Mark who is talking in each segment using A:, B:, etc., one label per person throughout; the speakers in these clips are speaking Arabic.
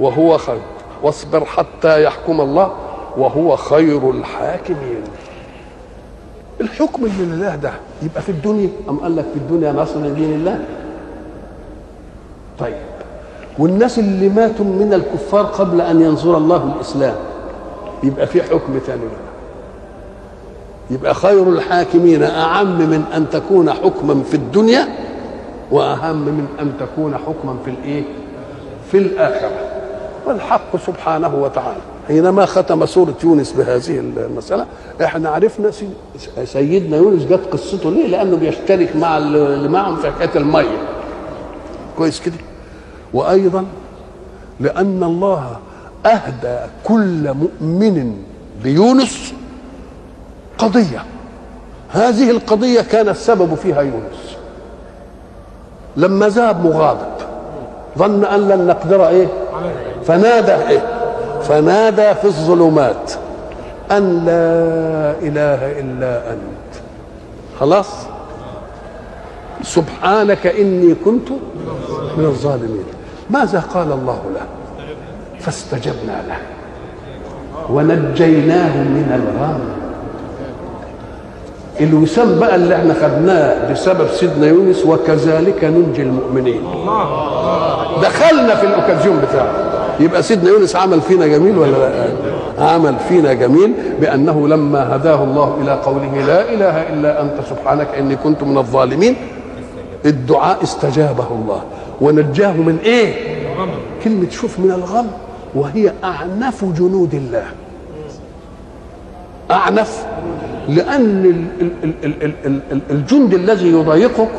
A: وهو خير، واصبر حتى يحكم الله وهو خير الحاكمين. الحكم اللي لله ده يبقى في الدنيا، أم قال لك في الدنيا نصر لدين الله؟ طيب، والناس اللي ماتوا من الكفار قبل أن ينصر الله الإسلام يبقى في حكم ثاني له. يبقى خير الحاكمين أعم من أن تكون حكما في الدنيا، وأهم من أن تكون حكما في الإيه؟ في الآخرة. والحق سبحانه وتعالى حينما ختم سورة يونس بهذه المسألة، احنا عرفنا سيدنا يونس جت قصته ليه؟ لأنه بيشترك مع اللي معهم في حكاية المية. كويس كده؟ وأيضا لأن الله أهدى كل مؤمن بيونس قضية، هذه القضية كان السبب فيها يونس لما ذهب مغاضب ظن أن لن نقدر إيه؟ فنادى في الظلمات أن لا إله إلا أنت، خلاص، سبحانك إني كنت من الظالمين. ماذا قال الله له؟ فاستجبنا له ونجيناه من الغم. الوسام بقى اللي احنا خدناه بسبب سيدنا يونس، وكذلك ننجي المؤمنين. دخلنا في الاوكازيون بتاعه. يبقى سيدنا يونس عمل فينا جميل ولا لا؟ عمل فينا جميل بانه لما هداه الله الى قوله لا اله الا انت سبحانك اني كنت من الظالمين، الدعاء استجابه الله ونجاه من ايه؟ كلمه شوف من الغم، وهي اعنف جنود الله. اعنف لأن الجند الذي يضايقك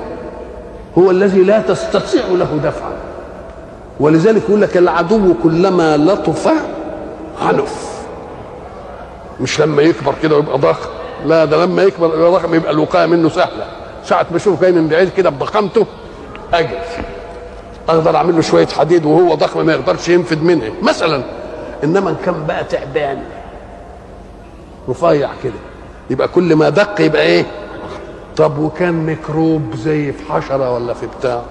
A: هو الذي لا تستطيع له دفعا، ولذلك يقول لك العدو كلما لطف عنف. مش لما يكبر كده ويبقى ضخم، لا، ده لما يكبر يبقى ضخم يبقى الوقاية منه سهلة. ساعة ما اشوفه جاي من بعيد كده بضخامته أجل أقدر أعمل له شوية حديد وهو ضخم ما يقدرش ينفد منه مثلا. إنما إن كان بقى تعبان رفيع كده يبقى كل ما دق يبقى ايه؟ طب وكان ميكروب زي في حشره ولا في بتاع،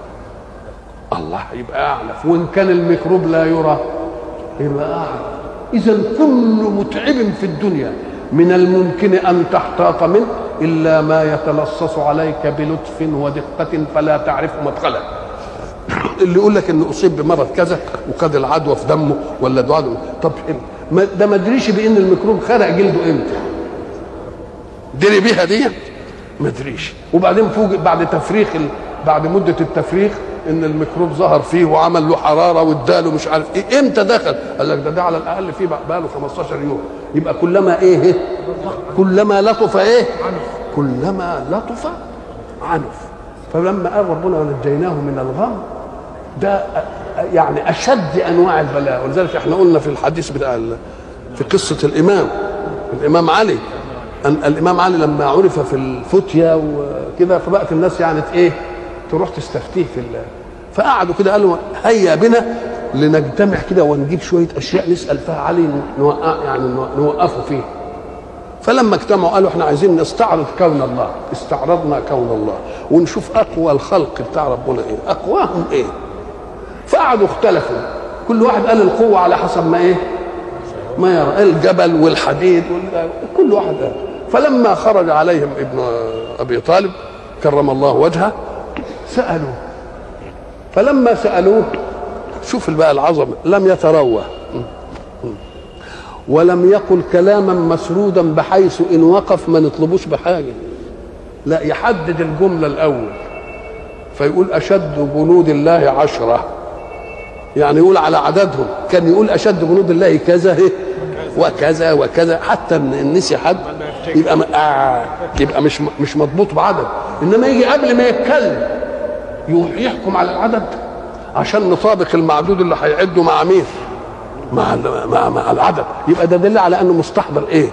A: الله يبقى اعنف. وان كان الميكروب لا يرى يبقى اعنف. اذا كل متعب في الدنيا من الممكن ان تحتاط منه الا ما يتلصص عليك بلطف ودقه فلا تعرف مدخله. اللي يقول لك انه اصيب بمرض كذا وخد العدوى في دمه ولا دعاء، طب ده ما ادريش بان الميكروب خرق جلده امتى؟ دري بيها دي ما ادريش. وبعدين فوجئ بعد مده التفريغ ان الميكروب ظهر فيه وعمل له حراره واداله مش عارف ايه. امتى دخل؟ قال لك ده على الاقل فيه بقى له 15 يوم. يبقى كلما ايه؟ كلما لطف ايه؟ كلما لطف عنف. فلما قال ربنا ونجيناه من الغم، ده يعني اشد انواع البلاء. ولذلك احنا قلنا في الحديث بتاع في قصه الامام علي، أن الامام علي لما عرف في الفتيا وكده فبقت الناس يعني ايه؟ تروح تستفتيه في فقعدوا كده قالوا هيا بنا لنجتمع كده ونجيب شويه اشياء نسال فيها علي نوقفه فيه. فلما اجتمعوا قالوا احنا عايزين نستعرض كون الله. استعرضنا كون الله ونشوف اقوى الخلق بتاع ربنا ايه، اقواهم ايه. فقعدوا اختلفوا، كل واحد قال القوه على حسب ما ايه؟ ما يرى، الجبل والحديد كل واحد قال. فلما خرج عليهم ابن ابي طالب كرم الله وجهه سالوه، فلما سالوه شوف بقى العظمه، لم يتروى ولم يقل كلاما مسرودا بحيث ان وقف ما نطلبوش بحاجه، لا، يحدد الجمله الاول فيقول اشد جنود الله 10، يعني يقول على عددهم. كان يقول اشد جنود الله كذا وكذا وكذا، حتى ان نسي حد يبقى مش مضبوط بعدد. انما يجي قبل ما يتكلم يحكم على العدد عشان نطابق المعدود اللي هيعده مع مين؟ مع العدد. يبقى ده دليل على انه مستحضر ايه؟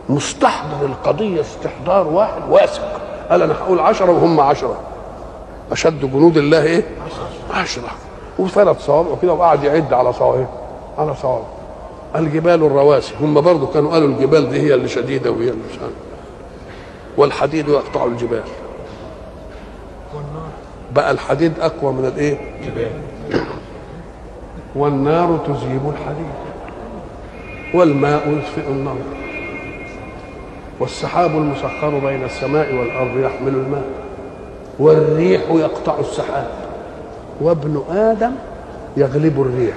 A: مستحضر القضيه استحضار واحد واثق. قال انا هقول 10 وهم 10، اشد جنود الله ايه؟ 10. وفرد صوابعه كده وقعد يعد على صوابعه الجبال الرواسي. هم برضه كانوا قالوا الجبال دي هي اللي شديده وهي اللي مش عارف، والحديد يقطع الجبال. بقى الحديد اقوى من الايه؟ والنار تذيب الحديد والماء يطفئ النار والسحاب المسخر بين السماء والأرض يحمل الماء والريح يقطع السحاب وابن آدم يغلب الريح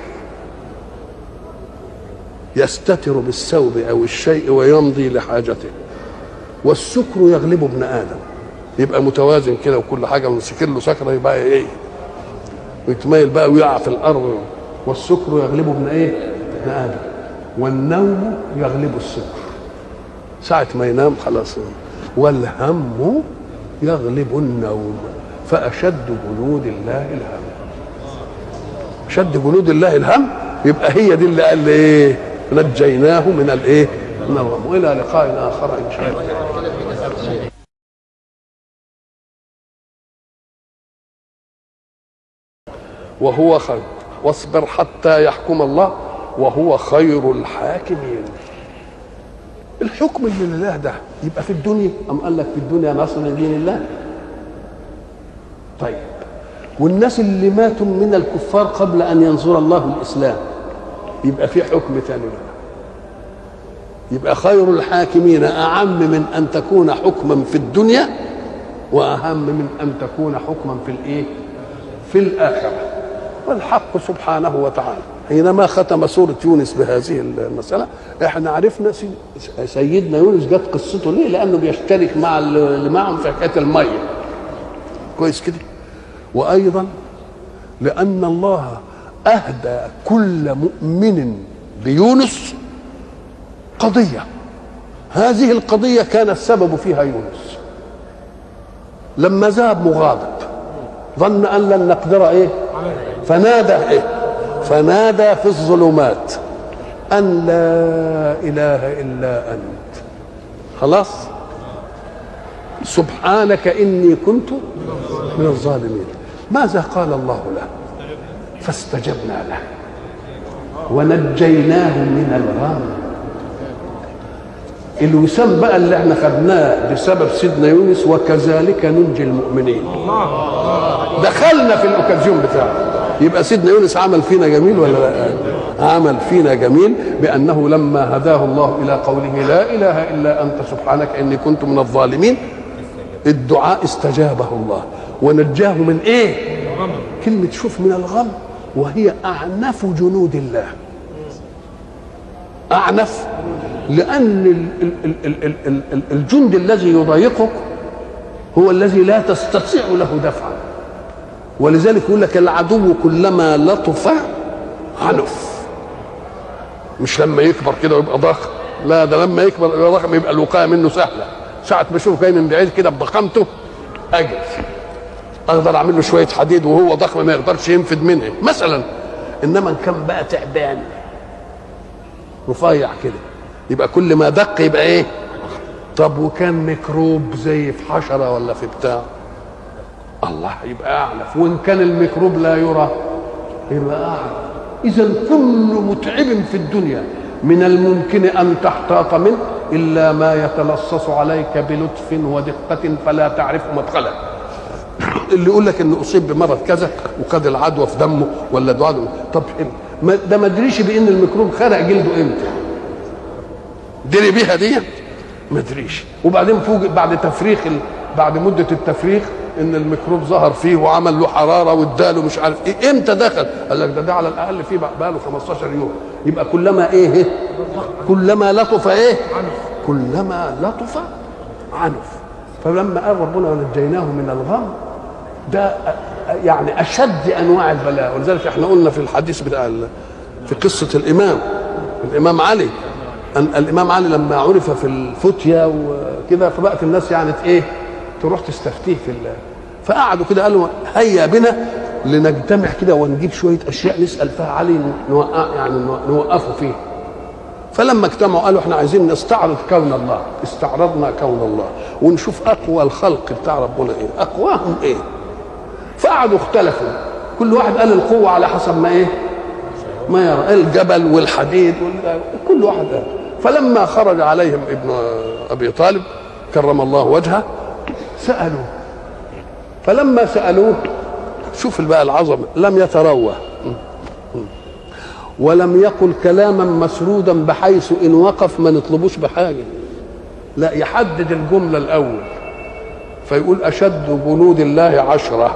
A: يستتر بالثوب أو الشيء ويمضي لحاجته والسكر يغلب ابن آدم يبقى متوازن كده وكل حاجة مسكر له سكرة يبقى ايه ويتميل بقى ويقع في الأرض والسكر يغلب ابن ايه ابن آدم والنوم يغلب السكر ساعة ما ينام خلاص والهم يغلب النوم فأشد جنود الله الهم شد جنود الله الهم يبقى هي دي اللي قال ايه نجيناه من الايه من الغم والى لقاء اخر ان شاء الله. وهو خير واصبر حتى يحكم الله وهو خير الحاكمين. الحكم اللي لله ده يبقى في الدنيا أم قال لك في الدنيا نصر لدين الله؟ طيب والناس اللي ماتوا من الكفار قبل أن ينصر الله الإسلام يبقى في حكم ثاني له. يبقى خير الحاكمين أعم من أن تكون حكما في الدنيا وأهم من أن تكون حكما في الإيه؟ في الآخرة. والحق سبحانه وتعالى حينما ختم سورة يونس بهذه المسألة احنا عرفنا سيدنا يونس جت قصته ليه؟ لأنه بيشترك مع اللي معهم في حكاية المية. كويس كده؟ وأيضا لأن الله أهدى كل مؤمن بيونس قضية هذه القضية كان السبب فيها يونس لما ذهب مغاضب ظن أن لن نقدر إيه فنادى في الظلمات أن لا إله إلا أنت خلاص سبحانك إني كنت من الظالمين. ماذا قال الله له؟ فاستجبنا له ونجيناه من الغم. الوسام بقى اللي احنا خدناه بسبب سيدنا يونس وكذلك ننجي المؤمنين دخلنا في الاوكازيون بتاعه. يبقى سيدنا يونس عمل فينا جميل ولا لا؟ عمل فينا جميل بانه لما هداه الله الى قوله لا اله الا انت سبحانك اني كنت من الظالمين الدعاء استجابه الله ونجاه من ايه؟ كلمه شوف من الغم وهي اعنف جنود الله. اعنف لأن الجند الذي يضايقك هو الذي لا تستطيع له دفعا ولذلك يقول لك العدو كلما لطف عنف. مش لما يكبر كده ويبقى ضخم لا ده لما يكبر يبقى ضخم يبقى الوقاية منه سهلة. ساعة ما اشوفه جاي من بعيد كده بضخامته أجل أقدر أعمل له شوية حديد وهو ضخم ما يقدرش ينفد منه مثلا. إنما إن كان بقى تعبان رفيع كده يبقى كل ما دق يبقى ايه؟ طب وكان ميكروب زي في حشره ولا في بتاع الله يبقى اعنف. وان كان الميكروب لا يرى يبقى اعنف. اذا كل متعب في الدنيا من الممكن ان تحتاط منه الا ما يتلصص عليك بلطف ودقه فلا تعرف مدخله. اللي يقول لك انه اصيب بمرض كذا وخد العدوى في دمه ولا دعاء طب ده ما ادريش بان الميكروب خرق جلده امتى دري بيها دي ما ادريش. وبعدين فوجئ بعد مده التفريغ ان الميكروب ظهر فيه وعمل له حراره واداله مش عارف ايه امتى دخل قال لك ده على الاقل فيه بقى له 15 يوم. يبقى كلما ايه كلما لطف ايه كلما لطف عنف. فلما قال ربنا ونجيناه من الغم ده يعني اشد انواع البلاء. ولذلك احنا قلنا في الحديث بتاع في قصه الامام علي أن الامام علي لما عرف في الفتيا وكده فبقت الناس يعني ايه تروح تستفتيه في فقعدوا كده قالوا هيا بنا لنجتمع كده ونجيب شويه اشياء نسال فيها علي نوقفه فيه. فلما اجتمعوا قالوا احنا عايزين نستعرض كون الله. استعرضنا كون الله ونشوف اقوى الخلق بتاع ربنا ايه اقواهم ايه. فقعدوا اختلفوا كل واحد قال القوه على حسب ما ايه ما يرى الجبل والحديد كل واحد قال. فلما خرج عليهم ابن ابي طالب كرم الله وجهه سالوه. فلما سالوه شوف بقى العظمه لم يتروى ولم يقل كلاما مسرودا بحيث ان وقف ما نطلبوش بحاجه، لا، يحدد الجمله الاول فيقول اشد جنود الله 10،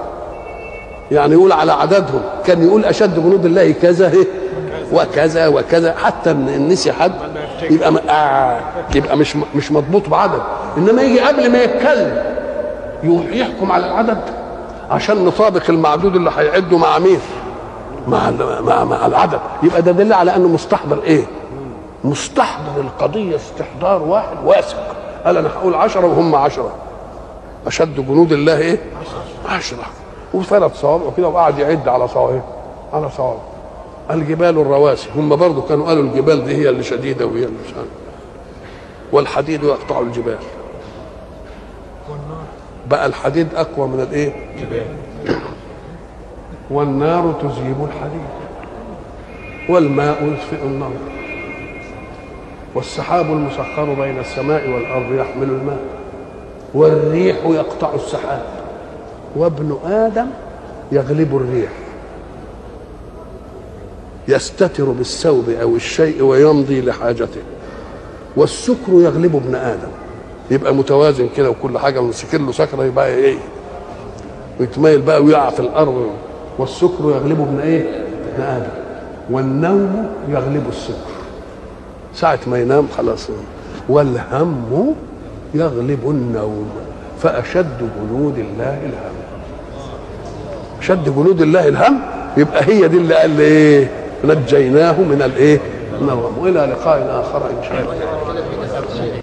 A: يعني يقول على عددهم. كان يقول اشد جنود الله كذا وكذا وكذا، حتى ان نسي حد يبقى مش مضبوط بعدد. انما يجي قبل ما يتكلم يحكم على العدد عشان نطابق المعدود اللي هيعده مع مين؟ مع العدد. يبقى ده دليل على انه مستحضر ايه؟ مستحضر القضيه استحضار واحد واثق. قال انا هقول 10 وهم 10. اشد جنود الله ايه؟ 10. وثلاث صوابع كده وقعد يعد على صوابع على صوابع. الجبال الرواسي، هم برضو كانوا قالوا الجبال دي هي اللي شديده وهي اللي مش عارف. والحديد يقطع الجبال. بقى الحديد اقوى من الايه؟ الجبال. والنار تذيب الحديد والماء يطفئ النار والسحاب المسخر بين السماء والارض يحمل الماء والريح يقطع السحاب وابن ادم يغلب الريح يستتر بالثوب او الشيء ويمضي لحاجته والسكر يغلب ابن ادم. يبقى متوازن كده وكل حاجه مسكر له سكره يبقى ايه؟ ويتميل بقى ويقع في الارض. والسكر يغلب ابن ايه؟ ابن ادم. والنوم يغلب السكر، ساعة ما ينام خلاص. والهم يغلب النوم. فأشد جنود الله الهم. أشد جنود الله الهم. يبقى هي دي اللي قال ايه؟ نجيناه من الايه؟ من الغم. والى لقاء اخر ان شاء الله.